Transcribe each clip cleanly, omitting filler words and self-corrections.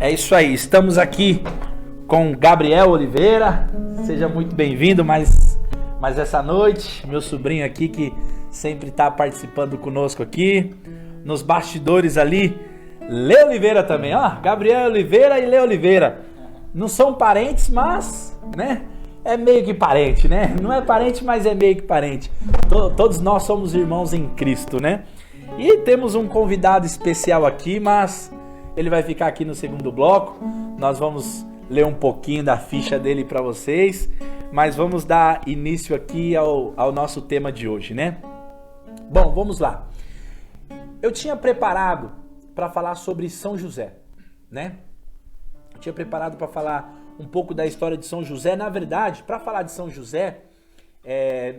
É isso aí, estamos aqui com Gabriel Oliveira. Seja muito bem-vindo mais essa noite. Meu sobrinho aqui que sempre está participando conosco aqui. Nos bastidores ali, Lê Oliveira também, ó. Gabriel Oliveira e Lê Oliveira. Não são parentes, mas, né? É meio que parente, né? Não é parente, mas é meio que parente. Todos nós somos irmãos em Cristo, né? E temos um convidado especial aqui, mas ele vai ficar aqui no segundo bloco. Nós vamos ler um pouquinho da ficha dele para vocês, mas vamos dar início aqui ao nosso tema de hoje, né? Bom, vamos lá. Eu tinha preparado para falar sobre São José, né? Eu tinha preparado para falar um pouco da história de São José. Na verdade, para falar de São José,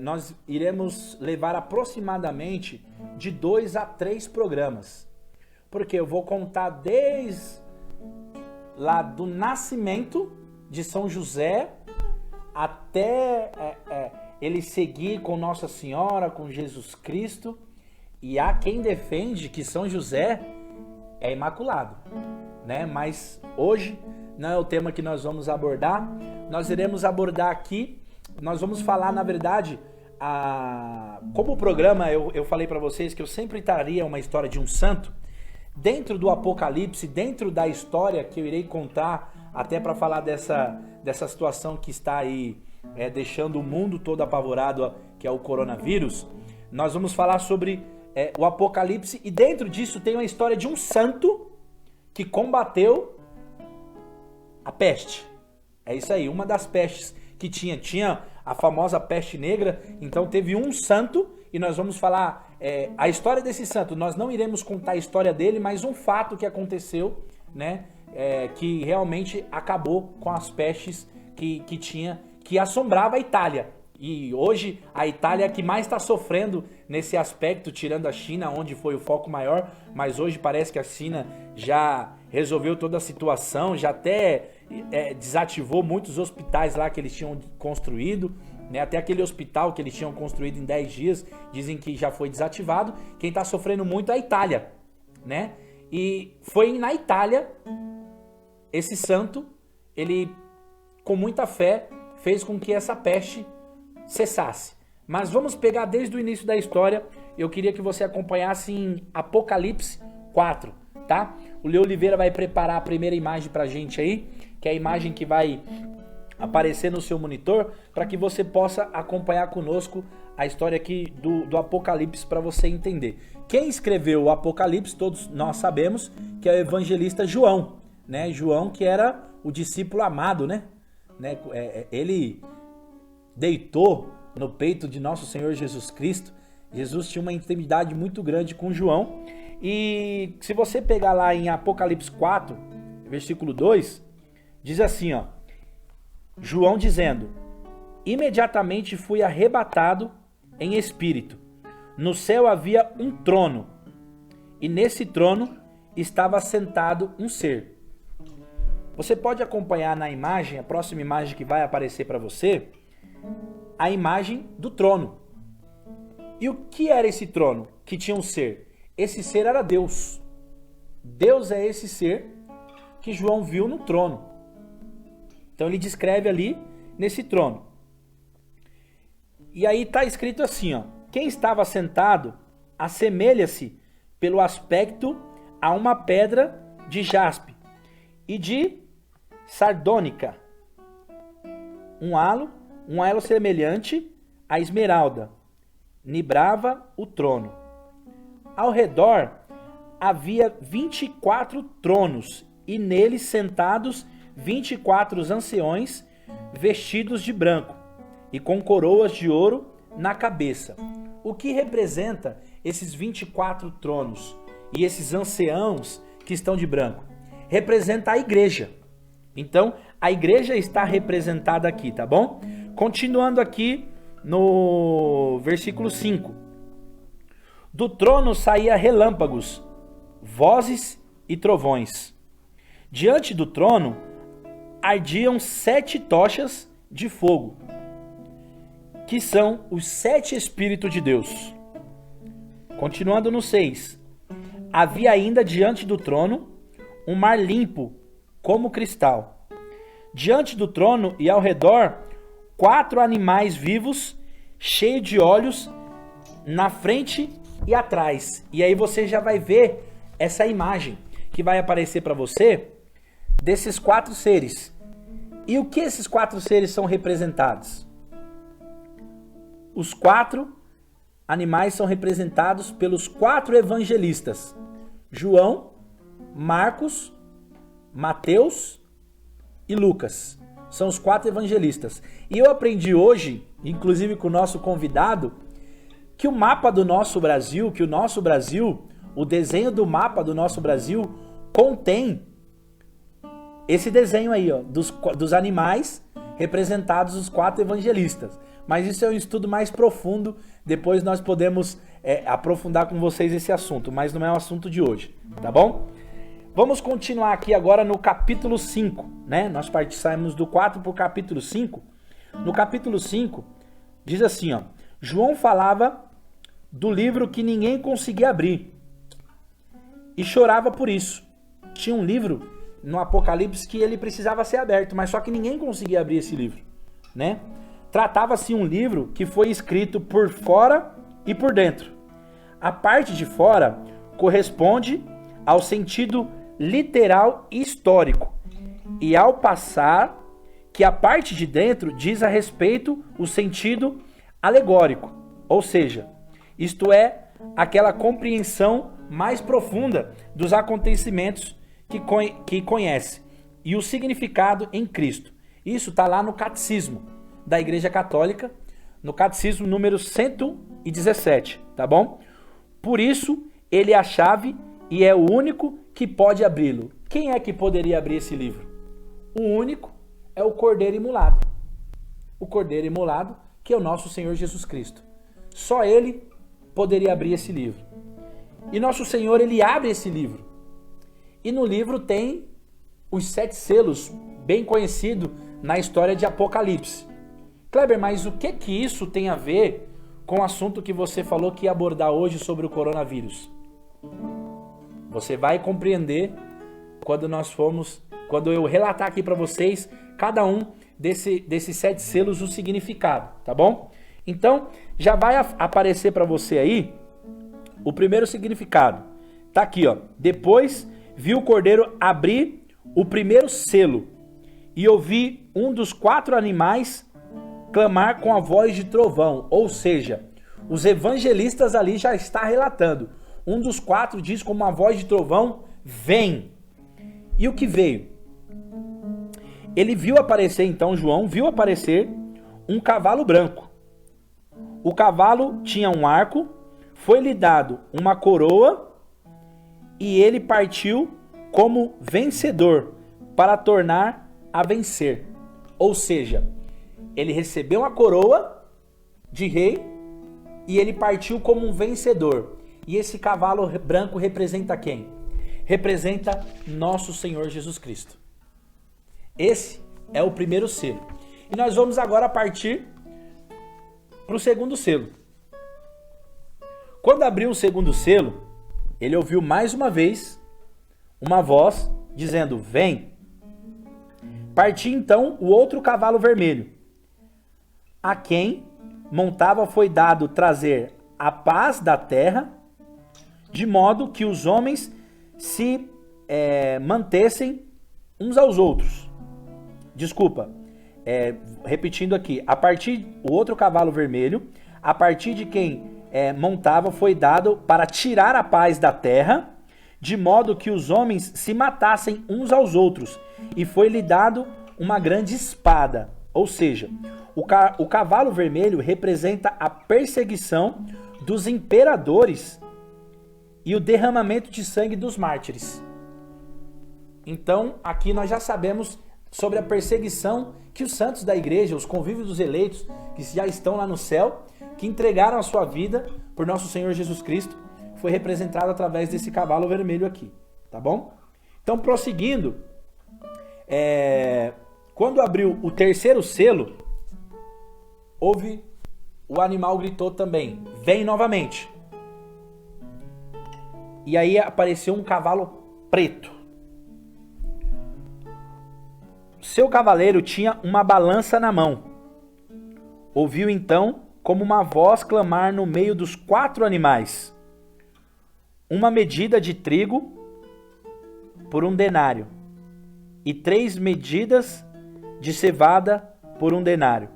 nós iremos levar aproximadamente de 2 a 3 programas. Porque eu vou contar desde lá do nascimento de São José até ele seguir com Nossa Senhora, com Jesus Cristo. E há quem defende que São José é imaculado, né? Mas hoje não é o tema que nós vamos abordar. Nós iremos abordar aqui, nós vamos falar, na verdade, como o programa, eu falei para vocês que eu sempre traria uma história de um santo. Dentro do Apocalipse, dentro da história que eu irei contar, até para falar dessa situação que está aí deixando o mundo todo apavorado, que é o coronavírus, nós vamos falar sobre o Apocalipse, e dentro disso tem uma história de um santo que combateu a peste. É isso aí, uma das pestes que tinha a famosa peste negra. Então teve um santo, e nós vamos falar a história desse santo. Nós não iremos contar a história dele, mas um fato que aconteceu, né, que realmente acabou com as pestes que assombrava a Itália. E hoje a Itália é a que mais está sofrendo nesse aspecto, tirando a China, onde foi o foco maior. Mas hoje parece que a China já resolveu toda a situação, já até desativou muitos hospitais lá que eles tinham construído, né? Até aquele hospital que eles tinham construído em 10 dias, dizem que já foi desativado. Quem está sofrendo muito é a Itália, né? E foi na Itália, esse santo, ele com muita fé fez com que essa peste cessasse. Mas vamos pegar desde o início da história. Eu queria que você acompanhasse em Apocalipse 4, tá? O Lê Oliveira vai preparar a primeira imagem pra gente aí, que é a imagem que vai aparecer no seu monitor, para que você possa acompanhar conosco a história aqui do Apocalipse, para você entender. Quem escreveu o Apocalipse, todos nós sabemos que é o evangelista João, né? João, que era o discípulo amado, né? Ele deitou no peito de nosso Senhor Jesus Cristo. Jesus tinha uma intimidade muito grande com João. E se você pegar lá em Apocalipse 4, versículo 2, diz assim, ó: João dizendo: imediatamente fui arrebatado em espírito. No céu havia um trono, e nesse trono estava sentado um ser. Você pode acompanhar na imagem, a próxima imagem que vai aparecer para você, a imagem do trono. E o que era esse trono que tinha um ser? Esse ser era Deus. Deus é esse ser que João viu no trono. Então ele descreve ali nesse trono. E aí está escrito assim, ó: quem estava sentado assemelha-se pelo aspecto a uma pedra de jaspe e de sardônica, um elo semelhante à esmeralda, nibrava o trono. Ao redor havia 24 tronos, e neles sentados 24 anciões, vestidos de branco, e com coroas de ouro na cabeça. O que representa esses 24 tronos e esses anciãos que estão de branco? Representa a igreja. Então, a igreja está representada aqui, tá bom? Continuando aqui no versículo 5. Do trono saía relâmpagos, vozes e trovões. Diante do trono ardiam 7 tochas de fogo, que são os 7 Espíritos de Deus. Continuando no 6. Havia ainda diante do trono um mar limpo, como cristal. Diante do trono e ao redor, 4 animais vivos, cheios de olhos, na frente e atrás. E aí você já vai ver essa imagem que vai aparecer para você desses 4 seres. E o que esses 4 seres são representados? Os 4 animais são representados pelos 4 evangelistas: João, Marcos, Mateus e Lucas. São os 4 evangelistas. E eu aprendi hoje, inclusive com o nosso convidado, que o mapa do nosso Brasil, o desenho do mapa do nosso Brasil contém esse desenho aí, ó, dos animais representados os 4 evangelistas. Mas isso é um estudo mais profundo, depois nós podemos aprofundar com vocês esse assunto, mas não é o assunto de hoje, tá bom? Vamos continuar aqui agora no capítulo 5, né? Nós saímos do 4 para o capítulo 5. No capítulo 5, diz assim, ó: João falava do livro que ninguém conseguia abrir e chorava por isso. Tinha um livro no Apocalipse que ele precisava ser aberto, mas só que ninguém conseguia abrir esse livro, né? Tratava-se um livro que foi escrito por fora e por dentro. A parte de fora corresponde ao sentido literal e histórico, e ao passar que a parte de dentro diz a respeito o sentido alegórico, ou seja, isto é, aquela compreensão mais profunda dos acontecimentos que conhece e o significado em Cristo. Isso está lá no Catecismo da Igreja Católica, no Catecismo número 117, tá bom? Por isso, ele é a chave e é o único que pode abri-lo. Quem é que poderia abrir esse livro? O único é o Cordeiro Imolado. O Cordeiro Imolado, que é o nosso Senhor Jesus Cristo. Só ele poderia abrir esse livro. E nosso Senhor, ele abre esse livro. E no livro tem os 7 selos, bem conhecido na história de Apocalipse. Kleber, mas o que isso tem a ver com o assunto que você falou que ia abordar hoje sobre o coronavírus? Você vai compreender quando eu relatar aqui para vocês cada um desses 7 selos, o significado, tá bom? Então, já vai aparecer para você aí o primeiro significado. Tá aqui, ó. Depois vi o Cordeiro abrir o primeiro selo e ouvi um dos 4 animais clamar com a voz de trovão, ou seja, os evangelistas ali já está relatando. Um dos 4 diz com uma voz de trovão: vem. E o que veio? Ele viu aparecer, então João viu aparecer um cavalo branco. O cavalo tinha um arco, foi-lhe dado uma coroa e ele partiu como vencedor para tornar a vencer. Ou seja, ele recebeu uma coroa de rei e ele partiu como um vencedor. E esse cavalo branco representa quem? Representa nosso Senhor Jesus Cristo. Esse é o primeiro selo. E nós vamos agora partir para o segundo selo. Quando abriu o segundo selo, ele ouviu mais uma vez uma voz dizendo: vem. Partiu então o outro cavalo vermelho. A quem montava foi dado trazer a paz da terra, de modo que os homens se mantessem uns aos outros. Desculpa, repetindo aqui, o outro cavalo vermelho, a partir de quem montava foi dado para tirar a paz da terra, de modo que os homens se matassem uns aos outros, e foi-lhe dado uma grande espada. Ou seja, o cavalo vermelho representa a perseguição dos imperadores e o derramamento de sangue dos mártires. Então, aqui nós já sabemos sobre a perseguição que os santos da igreja, os convívios dos eleitos, que já estão lá no céu, que entregaram a sua vida por nosso Senhor Jesus Cristo, foi representado através desse cavalo vermelho aqui, tá bom? Então, prosseguindo, quando abriu o terceiro selo, o animal gritou também: vem novamente. E aí apareceu um cavalo preto. Seu cavaleiro tinha uma balança na mão. Ouviu então como uma voz clamar no meio dos 4 animais: uma medida de trigo por 1 denário, e 3 medidas de cevada por 1 denário.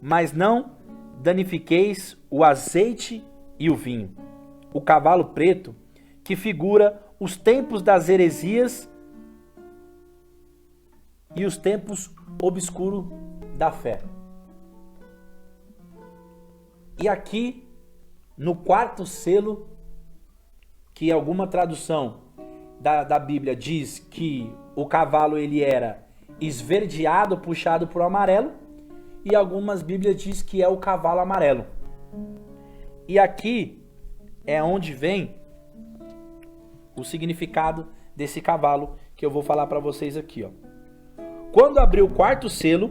Mas não danifiqueis o azeite e o vinho. O cavalo preto, que figura os tempos das heresias e os tempos obscuros da fé. E aqui, no 4º selo, que alguma tradução da Bíblia diz que o cavalo ele era esverdeado, puxado por amarelo, e algumas Bíblias diz que é o cavalo amarelo. E aqui é onde vem o significado desse cavalo que eu vou falar para vocês aqui, ó. Quando abriu o 4º selo,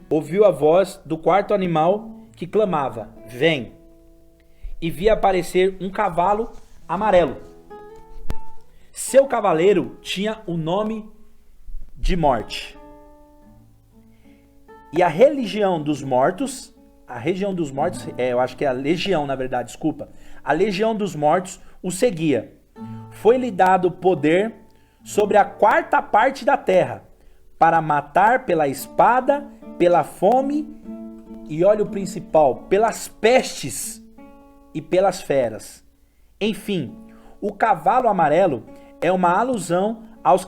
ouviu a voz do 4º animal que clamava: vem! E vi aparecer um cavalo amarelo. Seu cavaleiro tinha o nome de Morte. E a região dos mortos, eu acho que é a legião, na verdade, desculpa. A legião dos mortos o seguia. Foi-lhe dado poder sobre a 4ª parte da terra, para matar pela espada, pela fome, e olha o principal, pelas pestes e pelas feras. Enfim, o cavalo amarelo é uma alusão aos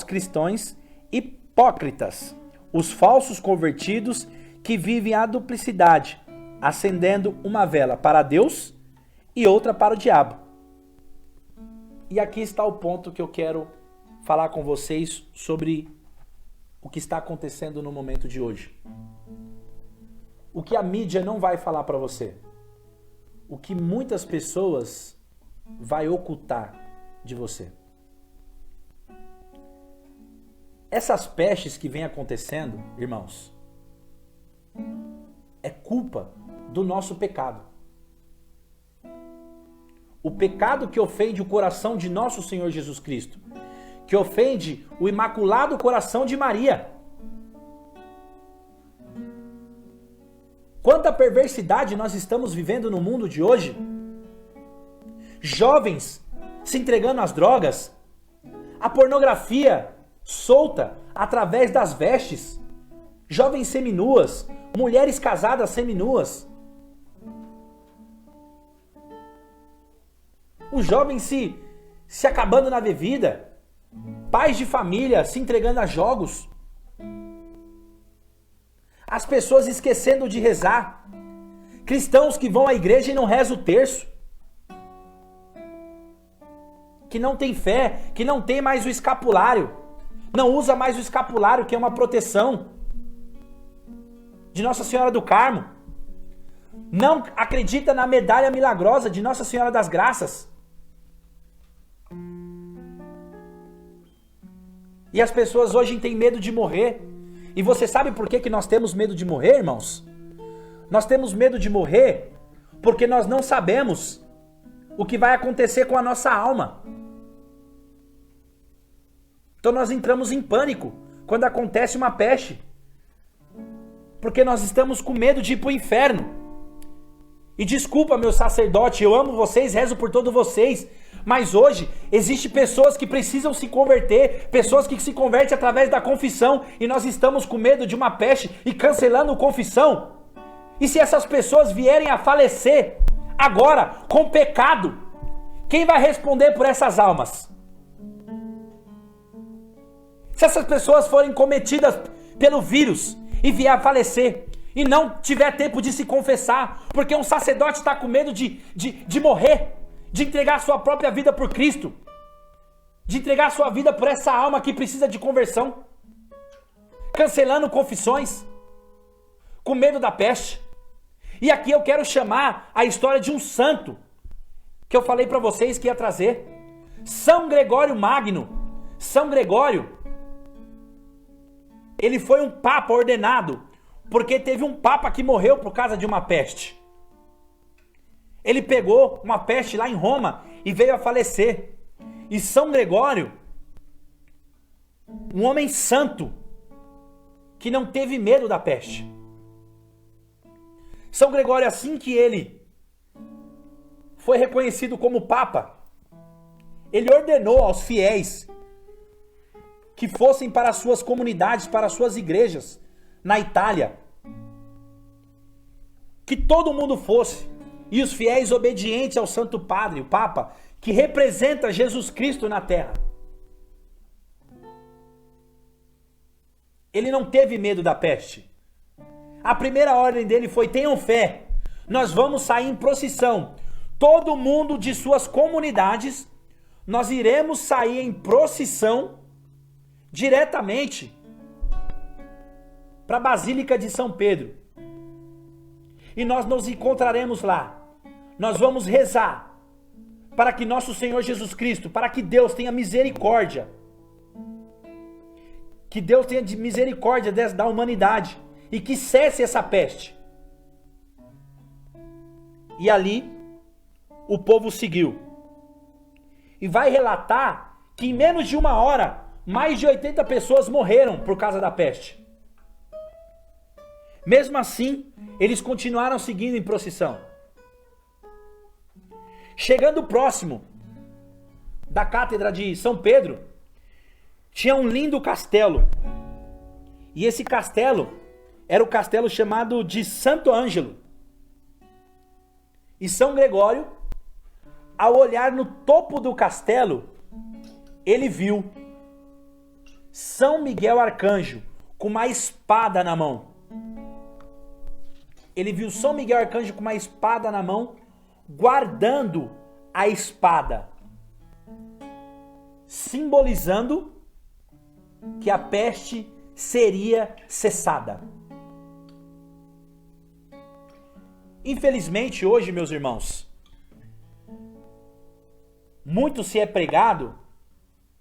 cristãos hipócritas, os falsos convertidos que vivem a duplicidade, acendendo uma vela para Deus e outra para o diabo. E aqui está o ponto que eu quero falar com vocês sobre o que está acontecendo no momento de hoje. O que a mídia não vai falar para você. O que muitas pessoas vai ocultar de você. Essas pestes que vêm acontecendo, irmãos, é culpa do nosso pecado. O pecado que ofende o coração de nosso Senhor Jesus Cristo, que ofende o imaculado coração de Maria. Quanta perversidade nós estamos vivendo no mundo de hoje. Jovens se entregando às drogas, a pornografia solta através das vestes, jovens seminuas, mulheres casadas seminuas. Os jovens se acabando na bebida, pais de família se entregando a jogos, as pessoas esquecendo de rezar, cristãos que vão à igreja e não rezam o terço, que não tem fé, que não tem mais o escapulário, não usa mais o escapulário, que é uma proteção de Nossa Senhora do Carmo, não acredita na medalha milagrosa de Nossa Senhora das Graças. E as pessoas hoje têm medo de morrer. E você sabe por que nós temos medo de morrer, irmãos? Nós temos medo de morrer porque nós não sabemos o que vai acontecer com a nossa alma. Então nós entramos em pânico quando acontece uma peste. Porque nós estamos com medo de ir para o inferno. E desculpa, meu sacerdote, eu amo vocês, rezo por todos vocês. Mas hoje, existem pessoas que precisam se converter, pessoas que se convertem através da confissão, e nós estamos com medo de uma peste e cancelando a confissão. E se essas pessoas vierem a falecer agora com pecado, quem vai responder por essas almas? Se essas pessoas forem cometidas pelo vírus e vier a falecer, e não tiver tempo de se confessar, porque um sacerdote está com medo de morrer, de entregar sua própria vida por Cristo, de entregar sua vida por essa alma que precisa de conversão, cancelando confissões, com medo da peste. E aqui eu quero chamar a história de um santo, que eu falei para vocês que ia trazer, São Gregório Magno. São Gregório, ele foi um papa ordenado, porque teve um papa que morreu por causa de uma peste. Ele pegou uma peste lá em Roma e veio a falecer. E São Gregório, um homem santo, que não teve medo da peste. São Gregório, assim que ele foi reconhecido como Papa, ele ordenou aos fiéis que fossem para as suas comunidades, para as suas igrejas na Itália, que todo mundo fosse, e os fiéis obedientes ao Santo Padre, o Papa, que representa Jesus Cristo na terra. Ele não teve medo da peste. A primeira ordem dele foi: tenham fé, nós vamos sair em procissão. Todo mundo de suas comunidades, nós iremos sair em procissão diretamente para a Basílica de São Pedro. E nós nos encontraremos lá. Nós vamos rezar para que nosso Senhor Jesus Cristo, para que Deus tenha misericórdia. Que Deus tenha misericórdia da humanidade e que cesse essa peste. E ali o povo seguiu. E vai relatar que em menos de 1 hora, mais de 80 pessoas morreram por causa da peste. Mesmo assim, eles continuaram seguindo em procissão. Chegando próximo da Cátedra de São Pedro, tinha um lindo castelo. E esse castelo era o castelo chamado de Santo Ângelo. E São Gregório, ao olhar no topo do castelo, ele viu São Miguel Arcanjo com uma espada na mão. Ele viu São Miguel Arcanjo com uma espada na mão, guardando a espada, simbolizando que a peste seria cessada. Infelizmente, hoje, meus irmãos, muito se é pregado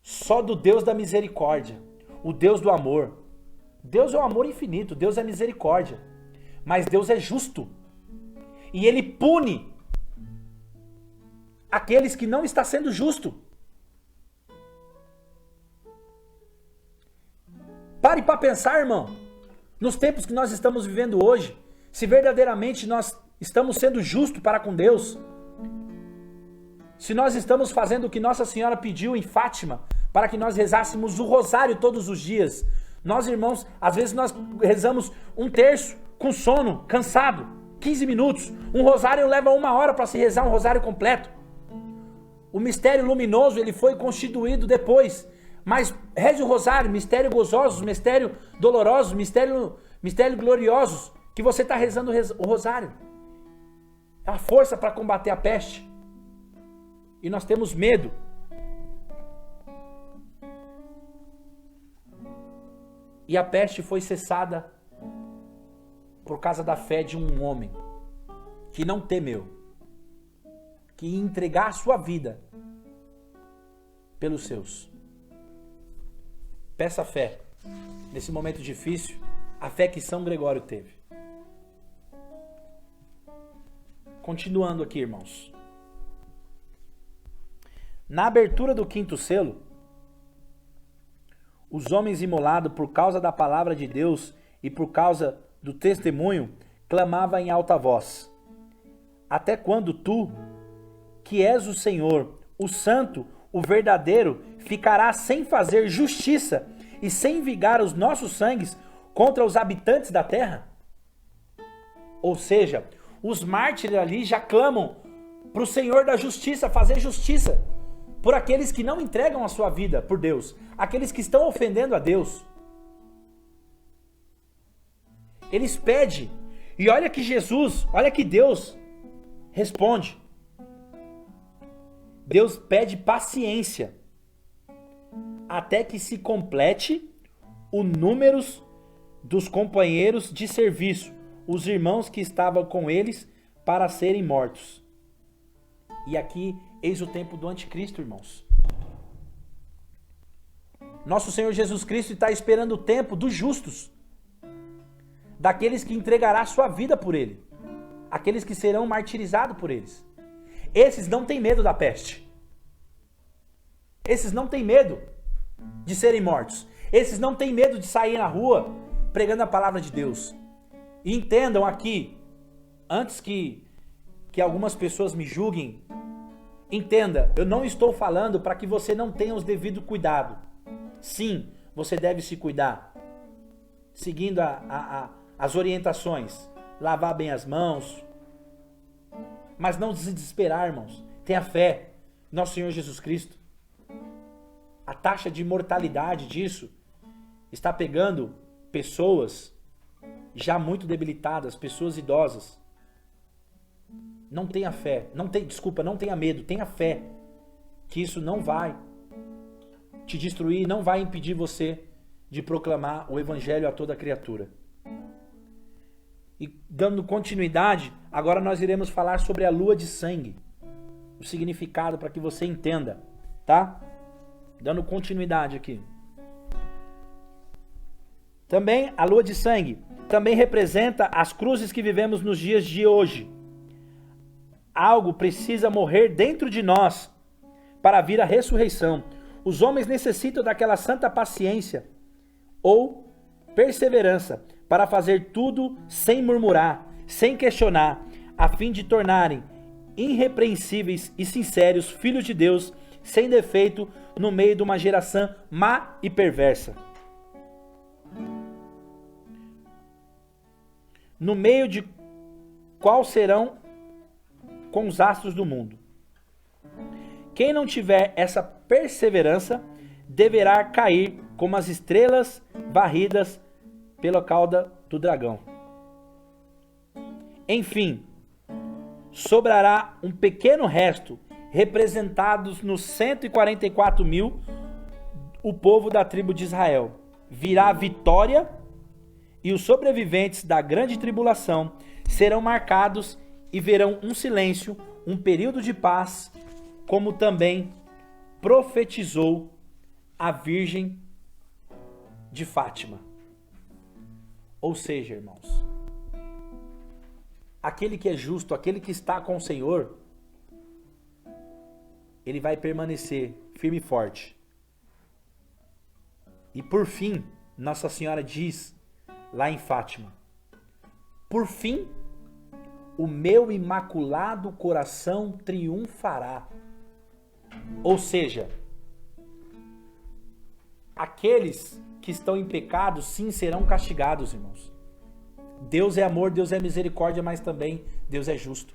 só do Deus da misericórdia, o Deus do amor. Deus é o amor infinito, Deus é misericórdia, mas Deus é justo e Ele pune aqueles que não estão sendo justo. Pare para pensar, irmão, nos tempos que nós estamos vivendo hoje, se verdadeiramente nós estamos sendo justos para com Deus, se nós estamos fazendo o que Nossa Senhora pediu em Fátima, para que nós rezássemos o rosário todos os dias. Nós, irmãos, às vezes nós rezamos 1/3 com sono, cansado, 15 minutos. Um rosário leva 1 hora para se rezar um rosário completo. O mistério luminoso, ele foi constituído depois. Mas reze o rosário, mistério gozosos, mistério dolorosos, mistério gloriosos, que você está rezando o rosário. É a força para combater a peste. E nós temos medo. E a peste foi cessada por causa da fé de um homem que não temeu, que ia entregar a sua vida pelos seus. Peça fé nesse momento difícil, a fé que São Gregório teve. Continuando aqui, irmãos. Na abertura do 5º selo, os homens imolados por causa da palavra de Deus e por causa do testemunho clamavam em alta voz: até quando tu, que és o Senhor, o Santo, o verdadeiro, ficarás sem fazer justiça e sem vingar os nossos sangues contra os habitantes da terra? Ou seja, os mártires ali já clamam para o Senhor da justiça fazer justiça por aqueles que não entregam a sua vida por Deus, aqueles que estão ofendendo a Deus. Eles pedem, e olha que Jesus, olha que Deus responde. Deus pede paciência até que se complete o número dos companheiros de serviço, os irmãos que estavam com eles para serem mortos. E aqui, eis o tempo do anticristo, irmãos. Nosso Senhor Jesus Cristo está esperando o tempo dos justos, daqueles que entregará a sua vida por Ele, aqueles que serão martirizados por eles. Esses não têm medo da peste. Esses não têm medo de serem mortos. Esses não têm medo de sair na rua pregando a palavra de Deus. E entendam aqui, antes que algumas pessoas me julguem, entenda, eu não estou falando para que você não tenha os devidos cuidados. Sim, você deve se cuidar, seguindo as orientações, lavar bem as mãos, mas não se desesperar, irmãos. Tenha fé em nosso Senhor Jesus Cristo. A taxa de mortalidade disso está pegando pessoas já muito debilitadas, pessoas idosas. Não tenha fé, não tenha medo, tenha fé que isso não vai te destruir, não vai impedir você de proclamar o evangelho a toda criatura. E dando continuidade, agora nós iremos falar sobre a lua de sangue, o significado para que você entenda, tá? Dando continuidade aqui. Também a lua de sangue também representa as cruzes que vivemos nos dias de hoje. Algo precisa morrer dentro de nós para vir a ressurreição. Os homens necessitam daquela santa paciência ou perseverança para fazer tudo sem murmurar, sem questionar, a fim de tornarem irrepreensíveis e sinceros filhos de Deus, sem defeito, no meio de uma geração má e perversa. No meio de qual serão com os astros do mundo. Quem não tiver essa perseverança deverá cair como as estrelas varridas pela cauda do dragão. Enfim, sobrará um pequeno resto, representados nos 144 mil, o povo da tribo de Israel. Virá a vitória e os sobreviventes da grande tribulação serão marcados e verão um silêncio, um período de paz, como também profetizou a Virgem de Fátima. Ou seja, irmãos, aquele que é justo, aquele que está com o Senhor, ele vai permanecer firme e forte. E por fim, Nossa Senhora diz lá em Fátima: por fim, o meu imaculado coração triunfará. Ou seja, aqueles que estão em pecado, sim, serão castigados, irmãos. Deus é amor, Deus é misericórdia, mas também Deus é justo.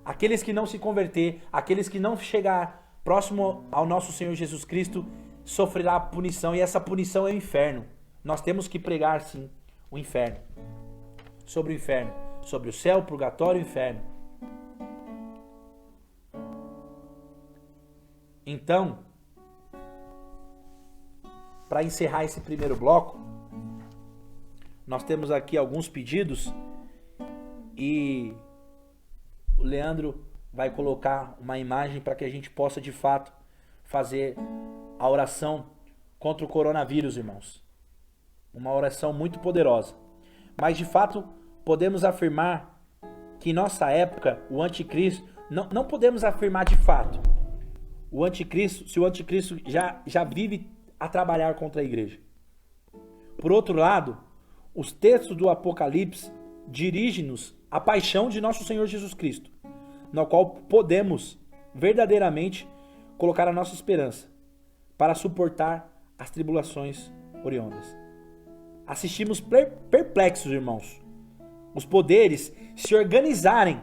Aqueles que não se converter, aqueles que não chegar próximo ao nosso Senhor Jesus Cristo, sofrerá punição, e essa punição é o inferno. Nós temos que pregar, sim, o inferno. Sobre o inferno. Sobre o céu, o purgatório e o inferno. Então, para encerrar esse primeiro bloco, nós temos aqui alguns pedidos e o Leandro vai colocar uma imagem para que a gente possa de fato fazer a oração contra o coronavírus, irmãos. Uma oração muito poderosa. Mas de fato podemos afirmar que em nossa época o anticristo, não podemos afirmar de fato o anticristo, se o anticristo já vive a trabalhar contra a igreja. Por outro lado, os textos do Apocalipse dirigem-nos à paixão de nosso Senhor Jesus Cristo, no qual podemos verdadeiramente colocar a nossa esperança para suportar as tribulações oriundas. Assistimos perplexos, irmãos, os poderes se organizarem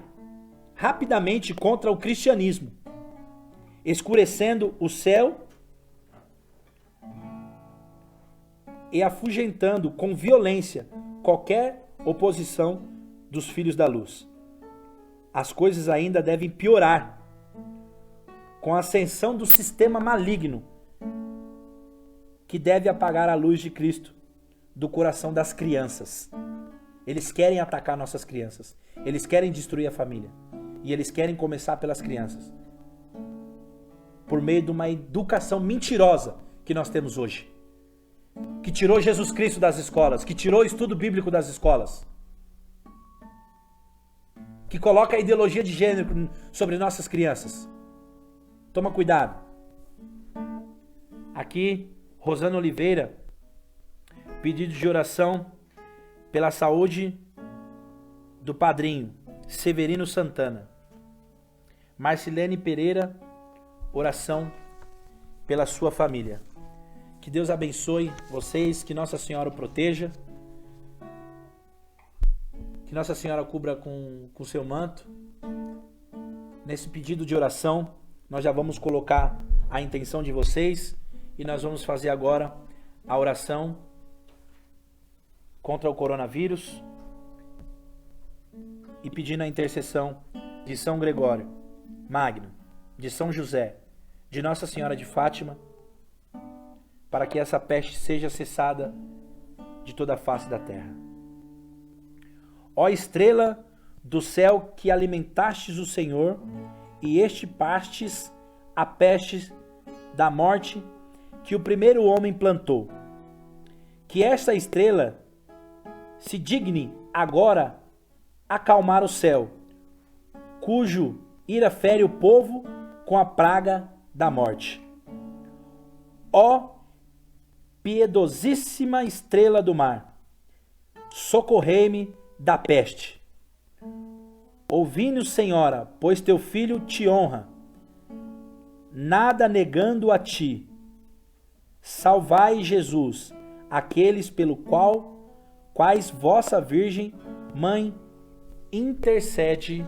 rapidamente contra o cristianismo, escurecendo o céu e afugentando com violência qualquer oposição dos filhos da luz. As coisas ainda devem piorar com a ascensão do sistema maligno que deve apagar a luz de Cristo do coração das crianças. Eles querem atacar nossas crianças. Eles querem destruir a família. E eles querem começar pelas crianças. Por meio de uma educação mentirosa que nós temos hoje. Que tirou Jesus Cristo das escolas. Que tirou o estudo bíblico das escolas. Que coloca a ideologia de gênero sobre nossas crianças. Toma cuidado. Aqui, Rosana Oliveira pedido de oração pela saúde do padrinho Severino Santana. Marcilene Pereira, oração pela sua família. Que Deus abençoe vocês, que Nossa Senhora o proteja, que Nossa Senhora cubra com seu manto. Nesse pedido de oração, nós já vamos colocar a intenção de vocês e nós vamos fazer agora a oração contra o coronavírus e pedindo a intercessão de São Gregório Magno, de São José, de Nossa Senhora de Fátima, para que essa peste seja cessada de toda a face da terra. Ó estrela do céu que alimentastes o Senhor e extirpastes a peste da morte que o primeiro homem plantou, que esta estrela se digne agora acalmar o céu, cujo ira fere o povo com a praga da morte. Ó piedosíssima estrela do mar, socorrei-me da peste. Ouvi-nos, Senhora, pois teu filho te honra, nada negando a ti. Salvai, Jesus, aqueles pelo quais vossa Virgem Mãe intercede.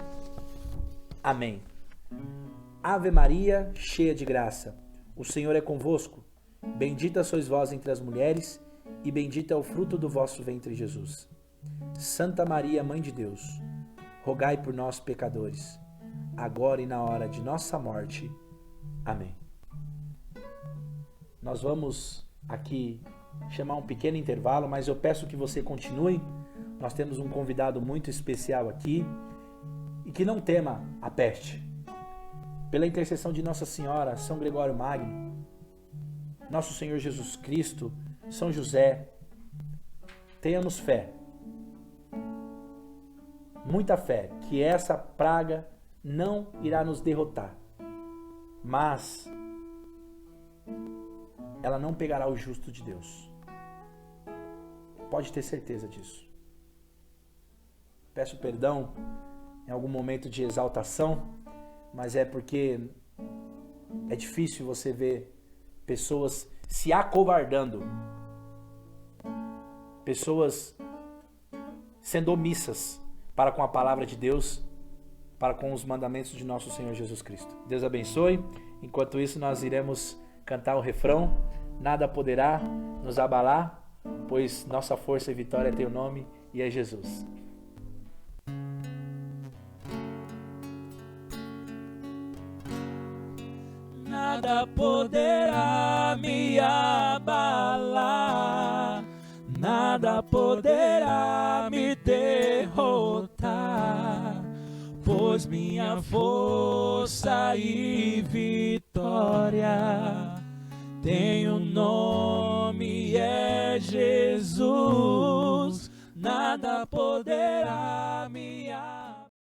Amém. Ave Maria, cheia de graça, o Senhor é convosco. Bendita sois vós entre as mulheres, e bendito é o fruto do vosso ventre, Jesus. Santa Maria, Mãe de Deus, rogai por nós, pecadores, agora e na hora de nossa morte. Amém. Nós vamos aqui chamar um pequeno intervalo, mas eu peço que você continue. Nós temos um convidado muito especial aqui e que não tema a peste. Pela intercessão de Nossa Senhora, São Gregório Magno, Nosso Senhor Jesus Cristo, São José, tenhamos fé, muita fé, que essa praga não irá nos derrotar, mas ela não pegará o justo de Deus. Pode ter certeza disso. Peço perdão em algum momento de exaltação, mas é porque é difícil você ver pessoas se acovardando, pessoas sendo omissas para com a palavra de Deus, para com os mandamentos de nosso Senhor Jesus Cristo. Deus abençoe. Enquanto isso, nós iremos cantar o refrão: nada poderá nos abalar, pois nossa força e vitória tem o nome e é Jesus. Nada poderá me abalar, nada poderá me derrotar, pois minha força e vitória tem um nome, é Jesus. Nada poderá